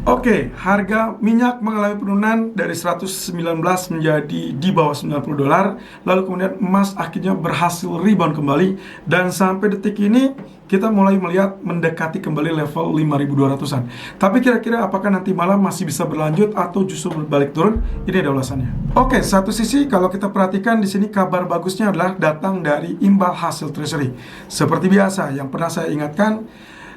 Oke, harga minyak mengalami penurunan dari 119 menjadi di bawah 90 dolar. Lalu kemudian emas akhirnya berhasil rebound kembali. Dan sampai detik ini kita mulai melihat mendekati kembali level 5.200-an. Tapi kira-kira apakah nanti malam masih bisa berlanjut atau justru berbalik turun? Ini ada ulasannya. Oke, satu sisi kalau kita perhatikan di sini kabar bagusnya adalah datang dari imbal hasil treasury. Seperti biasa, yang pernah saya ingatkan,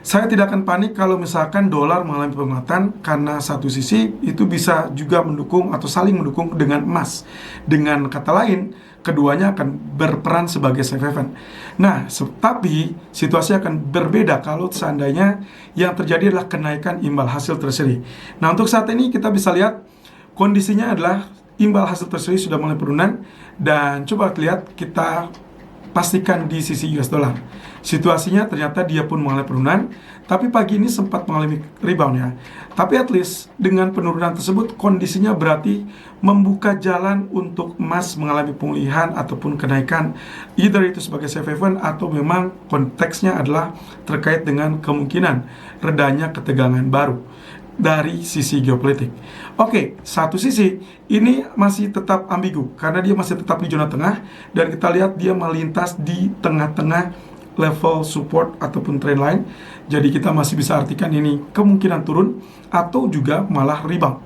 saya tidak akan panik kalau misalkan dolar mengalami penguatan, karena satu sisi itu bisa juga mendukung atau saling mendukung dengan emas. Dengan kata lain, keduanya akan berperan sebagai safe haven. Nah, tapi situasi akan berbeda kalau seandainya yang terjadi adalah kenaikan imbal hasil treasury. Nah, untuk saat ini kita bisa lihat kondisinya adalah imbal hasil treasury sudah mulai penurunan, dan coba lihat kita pastikan di sisi US dollar. Situasinya ternyata dia pun mengalami penurunan, tapi pagi ini sempat mengalami rebound ya. Tapi at least dengan penurunan tersebut kondisinya berarti membuka jalan untuk emas mengalami pemulihan ataupun kenaikan, either itu sebagai safe haven atau memang konteksnya adalah terkait dengan kemungkinan redanya ketegangan baru dari sisi geopolitik. Oke, satu sisi ini masih tetap ambigu karena dia masih tetap di zona tengah, dan kita lihat dia melintas di tengah-tengah level support ataupun trend line. Jadi kita masih bisa artikan ini kemungkinan turun atau juga malah rebound.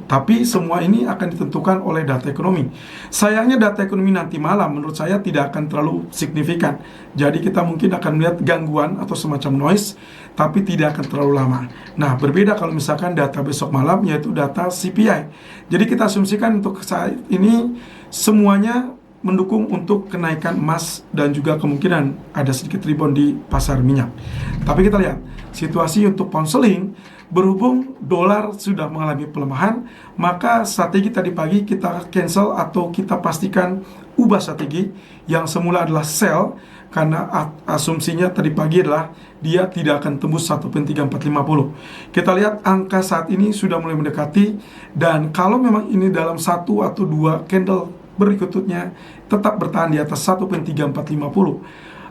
Tapi semua ini akan ditentukan oleh data ekonomi. Sayangnya data ekonomi nanti malam menurut saya tidak akan terlalu signifikan. Jadi kita mungkin akan melihat gangguan atau semacam noise, tapi tidak akan terlalu lama. Nah, berbeda kalau misalkan data besok malam, yaitu data CPI. Jadi kita asumsikan untuk saat ini semuanya mendukung untuk kenaikan emas dan juga kemungkinan ada sedikit rebound di pasar minyak. Tapi kita lihat situasi untuk pound sterling. Berhubung dolar sudah mengalami pelemahan, maka strategi tadi pagi kita cancel atau kita pastikan ubah strategi yang semula adalah sell, karena asumsinya tadi pagi adalah dia tidak akan tembus 1.3450. Kita lihat angka saat ini sudah mulai mendekati, dan kalau memang ini dalam satu atau dua candle berikutnya tetap bertahan di atas 1.3450,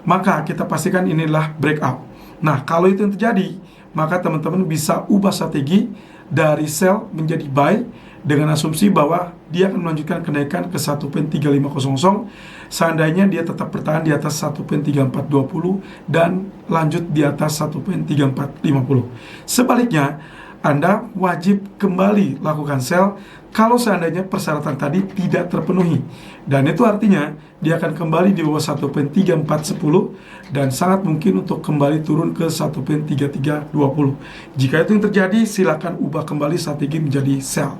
maka kita pastikan inilah breakout. Nah, kalau itu yang terjadi, maka teman-teman bisa ubah strategi dari sell menjadi buy dengan asumsi bahwa dia akan melanjutkan kenaikan ke 1.3500. Seandainya dia tetap bertahan di atas 1.3420 dan lanjut di atas 1.3450. Sebaliknya, Anda wajib kembali lakukan sell kalau seandainya persyaratan tadi tidak terpenuhi. Dan itu artinya dia akan kembali di bawah 1.3410 dan sangat mungkin untuk kembali turun ke 1.3320. Jika itu yang terjadi, silakan ubah kembali strategi menjadi sell.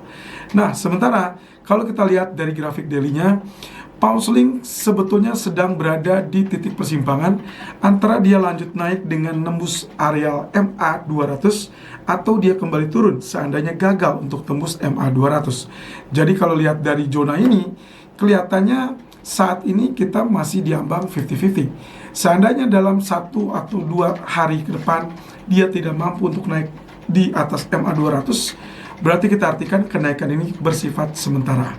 Nah, sementara kalau kita lihat dari grafik daily-nya, pound sterling sebetulnya sedang berada di titik persimpangan antara dia lanjut naik dengan nembus area MA 200 atau dia kembali turun seandainya gagal untuk tembus MA 200. Jadi kalau lihat dari zona ini, kelihatannya saat ini kita masih diambang 50-50. Seandainya dalam 1 atau 2 hari ke depan dia tidak mampu untuk naik di atas MA 200, berarti kita artikan kenaikan ini bersifat sementara.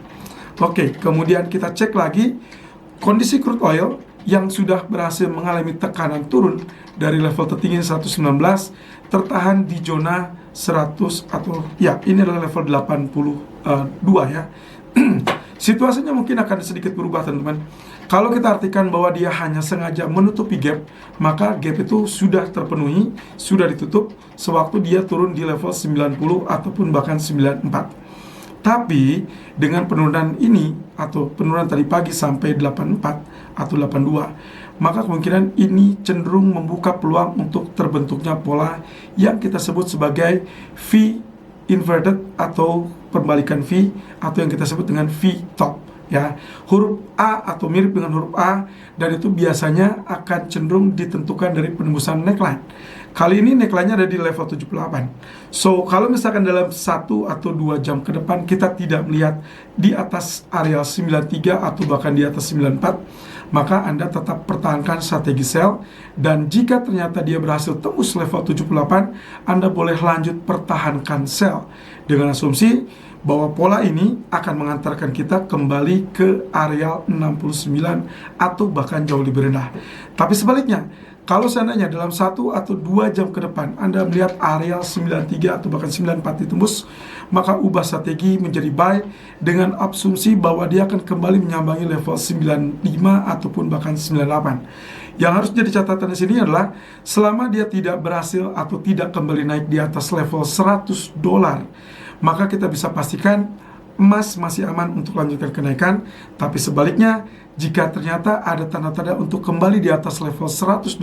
Oke, kemudian kita cek lagi kondisi crude oil yang sudah berhasil mengalami tekanan turun dari level tertinggi 119, tertahan di zona 100 atau ya ini adalah level 82 ya. Situasinya mungkin akan sedikit berubah teman-teman. Kalau kita artikan bahwa dia hanya sengaja menutupi gap, maka gap itu sudah terpenuhi, sudah ditutup sewaktu dia turun di level 90 ataupun bahkan 94. Tapi dengan penurunan ini atau penurunan tadi pagi sampai 84 atau 82, maka kemungkinan ini cenderung membuka peluang untuk terbentuknya pola yang kita sebut sebagai V inverted atau perbalikan V, atau yang kita sebut dengan V top ya. Huruf A atau mirip dengan huruf A, dan itu biasanya akan cenderung ditentukan dari penembusan neckline. Kali ini neckline-nya ada di level 78. So, kalau misalkan dalam 1 atau 2 jam ke depan kita tidak melihat di atas area 93 atau bahkan di atas 94, maka Anda tetap pertahankan strategi sell, dan jika ternyata dia berhasil tembus level 78, Anda boleh lanjut pertahankan sell dengan asumsi bahwa pola ini akan mengantarkan kita kembali ke area 69 atau bahkan jauh lebih rendah. Tapi sebaliknya, kalau seandainya dalam 1 atau 2 jam ke depan Anda melihat area 93 atau bahkan 94 ditembus, maka ubah strategi menjadi buy dengan asumsi bahwa dia akan kembali menyambangi level 95 ataupun bahkan 98. Yang harus jadi catatan di sini adalah selama dia tidak berhasil atau tidak kembali naik di atas level $100, maka kita bisa pastikan emas masih aman untuk lanjutkan kenaikan. Tapi sebaliknya, jika ternyata ada tanda-tanda untuk kembali di atas level $100,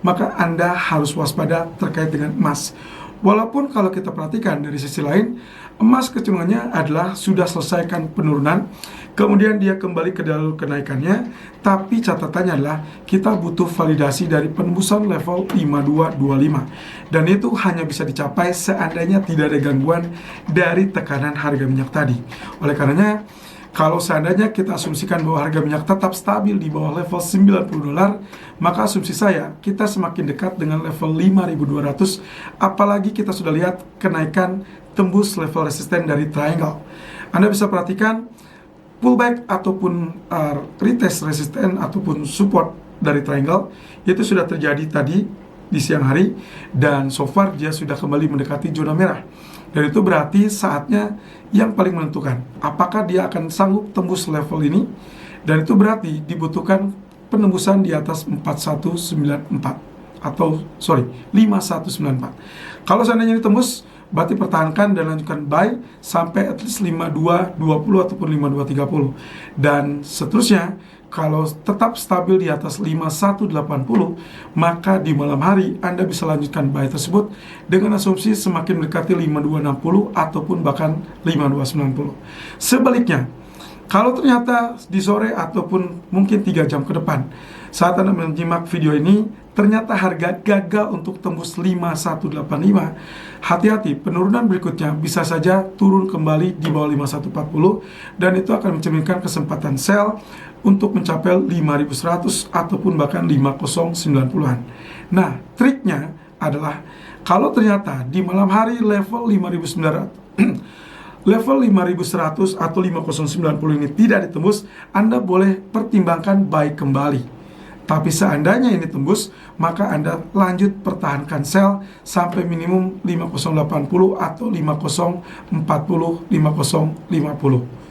maka Anda harus waspada terkait dengan emas. Walaupun kalau kita perhatikan dari sisi lain, emas kecenderungannya adalah sudah selesaikan penurunan, kemudian dia kembali ke jalur kenaikannya, tapi catatannya adalah kita butuh validasi dari penembusan level 5225. Dan itu hanya bisa dicapai seandainya tidak ada gangguan dari tekanan harga minyak tadi. Oleh karenanya, kalau seandainya kita asumsikan bahwa harga minyak tetap stabil di bawah level $90, maka asumsi saya kita semakin dekat dengan level 5.200, apalagi kita sudah lihat kenaikan tembus level resisten dari triangle. Anda bisa perhatikan pullback ataupun retest resisten ataupun support dari triangle itu sudah terjadi tadi di siang hari, dan so far dia sudah kembali mendekati zona merah. Dan itu berarti saatnya yang paling menentukan apakah dia akan sanggup tembus level ini, dan itu berarti dibutuhkan penembusan di atas 4194 atau 5194. Kalau seandainya ditembus, berarti pertahankan dan lanjutkan buy sampai at least 5220 ataupun 5230, dan seterusnya. Kalau tetap stabil di atas 5180, maka di malam hari Anda bisa lanjutkan buy tersebut dengan asumsi semakin mendekati 5260 ataupun bahkan 5290. Sebaliknya, kalau ternyata di sore ataupun mungkin 3 jam ke depan, saat Anda menyimak video ini, ternyata harga gagal untuk tembus 5185, hati-hati, penurunan berikutnya bisa saja turun kembali di bawah 5140, dan itu akan mencerminkan kesempatan sell untuk mencapai 5100 ataupun bahkan 5090-an. Nah, triknya adalah kalau ternyata di malam hari level 5900 level 5100 atau 5090 ini tidak ditembus, Anda boleh pertimbangkan buy kembali. Tapi seandainya ini tembus, maka Anda lanjut pertahankan sell sampai minimum 5080 atau 5040, 5050.